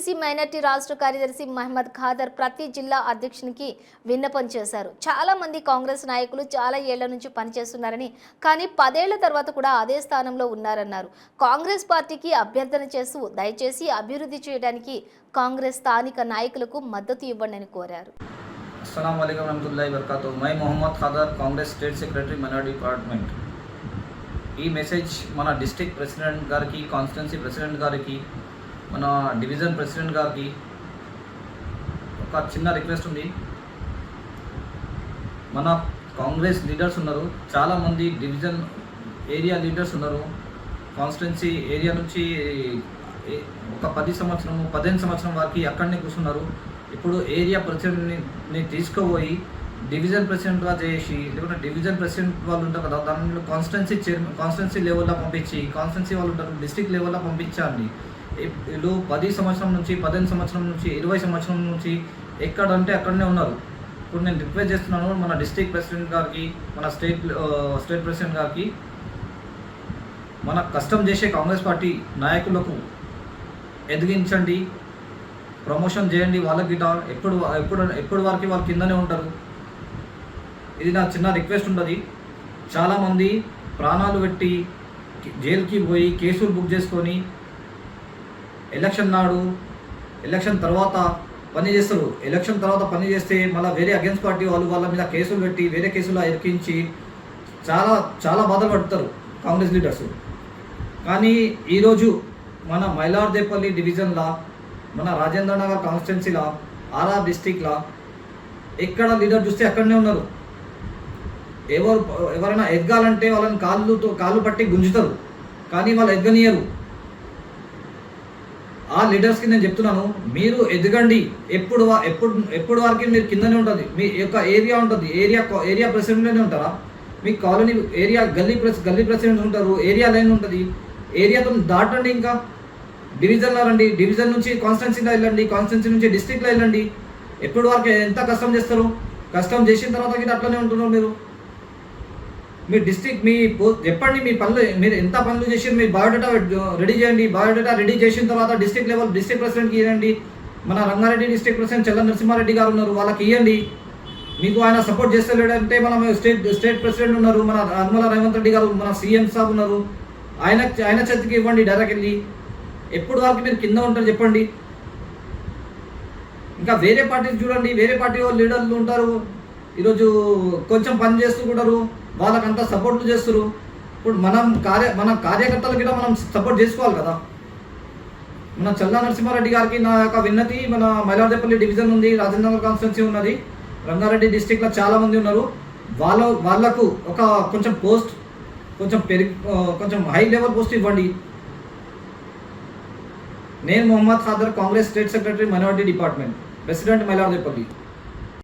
BC minority రాష్ట్ర కార్యదర్శి మహమ్మద్ ఖాదర్ ప్రతి జిల్లా అధ్యక్షునికి విన్నపం చేశారు. చాలా మంది కాంగ్రెస్ నాయకులు చాలా ఏళ్ల నుంచి పనిచేస్తున్నారని, కానీ 10 ఏళ్ల తర్వాత కూడా అదే స్థానంలో ఉన్నారన్నారు. కాంగ్రెస్ పార్టీకి అభ్యర్థన చేస్తూ దయచేసి అభివృద్ధి చేయడానికి కాంగ్రెస్ స్థానిక నాయకులకు మద్దతు ఇవ్వండి అని కోరారు. अस्सलाम वालेकुम रहमतुल्लाहि वबरकातुहू. मैं Mohammed Khadar, Congress state secretary minority department. ఈ మెసేజ్ మన డిస్ట్రిక్ట్ ప్రెసిడెంట్ గారికి, కాన్స్టిట్యున్సీ ప్రెసిడెంట్ గారికి, మన డివిజన్ ప్రెసిడెంట్ గారికి ఒక చిన్న రిక్వెస్ట్ ఉంది. మన కాంగ్రెస్ లీడర్స్ ఉన్నారు, చాలామంది డివిజన్ ఏరియా లీడర్స్ ఉన్నారు. కాన్స్టిట్యున్సీ ఏరియా నుంచి ఒక 15 సంవత్సరం వరకు అక్కడనే కూర్చున్నారు. ఇప్పుడు ఏరియా ప్రెసిడెంట్ని తీసుకుపోయి డివిజన్ ప్రెసిడెంట్గా చేసి, లేకుంటే డివిజన్ ప్రెసిడెంట్ వాళ్ళు ఉంటారు కదా, దానిలో కాన్స్టిట్యున్సీ లెవెల్లో పంపించి, కాన్స్టిట్యున్సీ వాళ్ళు ఉంటారు డిస్ట్రిక్ట్ లెవెల్లో పంపించండి. వీళ్ళు 10 సంవత్సరం నుంచి, 15 సంవత్సరం నుంచి, 20 సంవత్సరం నుంచి ఎక్కడంటే అక్కడనే ఉన్నారు. ఇప్పుడు నేను రిక్వెస్ట్ చేస్తున్నాను మన డిస్ట్రిక్ట్ ప్రెసిడెంట్ గారికి, మన స్టేట్ ప్రెసిడెంట్ గారికి, మన కష్టం చేసే కాంగ్రెస్ పార్టీ నాయకులకు ఎదిగించండి, ప్రమోషన్ చేయండి. వాళ్ళకి ఎప్పుడు వరకు వాళ్ళ కిందనే ఉంటారు. ఇది నా చిన్న రిక్వెస్ట్ ఉంటుంది. చాలామంది ప్రాణాలు పెట్టి జైలుకి పోయి కేసులు బుక్ చేసుకొని ఎలక్షన్ నాడు, ఎలక్షన్ తర్వాత పని చేస్తారు. ఎలక్షన్ తర్వాత పని చేస్తే మళ్ళీ వేరే అగెన్స్ట్ పార్టీ వాళ్ళు వాళ్ళ మీద కేసులు పెట్టి వేరే కేసులు ఇరికించి చాలా బాధపడతారు కాంగ్రెస్ లీడర్స్. కానీ ఈరోజు మన మైలార్దేపల్లి డివిజన్లో, మన రాజేంద్ర నగర్ కాన్స్టిట్యున్సీలో, ఆర్ఆర్ డిస్టిక్లో ఎక్కడ లీడర్ చూస్తే అక్కడనే ఉన్నారు. ఎవరైనా ఎదగాలంటే వాళ్ళని కాళ్ళు పట్టి గుంజుతారు, కానీ వాళ్ళు ఎదగనియరు. ఆ లీడర్స్కి నేను చెప్తున్నాను, మీరు ఎదగండి. ఎప్పుడు వరకు మీరు కిందనే ఉంటుంది. మీ యొక్క ఏరియా ఉంటుంది, ఏరియా ప్రెసిడెంట్లోనే ఉంటారా? మీ కాలనీ ఏరియా గల్లీ ప్రెసిడెంట్ ఉంటారు, ఏరియా లైన్ ఉంటుంది. ఏరియాతో దాటండి, ఇంకా డివిజన్లో రండి, డివిజన్ నుంచి కాన్స్టిట్యున్సీలో వెళ్ళండి, కాన్స్టిట్యున్సీ నుంచి డిస్ట్రిక్ట్లో వెళ్ళండి. ఎప్పుడు వరకు ఎంత కష్టం చేస్తారు? కష్టం చేసిన తర్వాత గిట్ట అట్లనే ఉంటున్నారు. మీ డిస్ట్రిక్ట్ చెప్పండి, మీ పనులు మీరు ఎంత పనులు చేసి మీ బయోడేటా రెడీ చేయండి. బయోడేటా రెడీ చేసిన తర్వాత డిస్ట్రిక్ట్ లెవెల్ డిస్ట్రిక్ట్ ప్రెసిడెంట్కి ఇవ్వండి. మన రంగారెడ్డి డిస్ట్రిక్ట్ ప్రెసిడెంట్ చెల్ల నరసింహారెడ్డి గారు ఉన్నారు, వాళ్ళకి ఇవ్వండి. మీకు ఆయన సపోర్ట్ చేస్తలేడంటే మన స్టేట్ ప్రెసిడెంట్ ఉన్నారు, మన నిర్మల రేవంత్ రెడ్డి గారు, మన సీఎం సాబ్ ఉన్నారు, ఆయన చేతికి ఇవ్వండి డైరెక్ట్ వెళ్ళి. ఎప్పుడు వరకు మీరు కింద ఉంటారు చెప్పండి. ఇంకా వేరే పార్టీలు చూడండి, వేరే పార్టీ వాళ్ళు లీడర్లు ఉంటారు, ఈరోజు కొంచెం పని చేస్తుంటారు, వాళ్ళకంతా సపోర్ట్లు చేస్తారు. ఇప్పుడు మన కార్యకర్తలకి కూడా మనం సపోర్ట్ చేసుకోవాలి కదా. మన చల్లా నరసింహారెడ్డి గారికి నా యొక్క విన్నతి, మన మైలార్దేపల్లి డివిజన్ ఉంది, రాజేంద్రనగర్ కాన్స్టిట్యున్సీ ఉన్నది, రంగారెడ్డి డిస్ట్రిక్ట్లో చాలామంది ఉన్నారు. వాళ్ళకు ఒక కొంచెం పోస్ట్, కొంచెం హై లెవెల్ పోస్ట్ ఇవ్వండి. నేను Mohammed Khadar, Congress state secretary minority department, president మైలార్దేపల్లి.